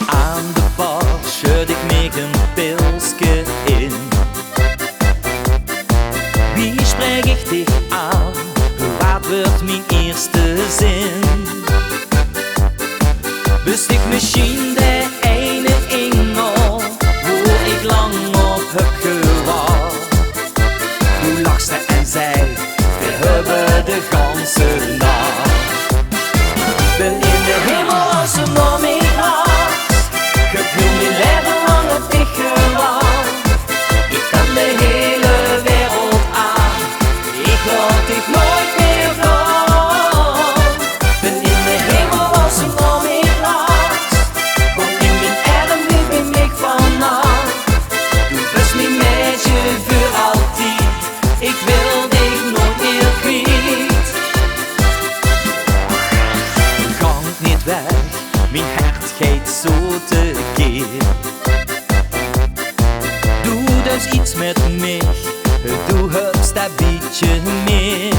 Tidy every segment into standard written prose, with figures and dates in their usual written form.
Aan de bar schud ik me een pilsje in. Wie spreek ik dich aan? Wat wordt mijn eerste zin? Bist ik misschien de ene engel waar ik lang op heb gewacht? Toen lachte en zei, we hebben de ganse nacht. Ben in de hemel als een man in hart. Ik wil mijn leven lang op dich gewacht. Ik kan de hele wereld aan. Ik laat dich nooit meer gaan. Ben in de hemel als een man in hart. Kom in mijn arm, nu ben ik vannacht. Du bist mijn meisje voor altijd. Ik wil dich nooit meer kwijt. Gang niet weg, mijn hart gaat zo tekeer. Doe dus iets met mij, doe het dat beetje meer.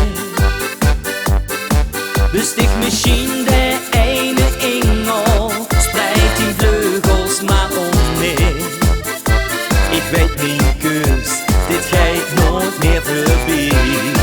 Bist ik misschien de ene engel, spreid die vleugels maar om mij. Ik weet mijn keus, dit gaat nooit meer voorbij.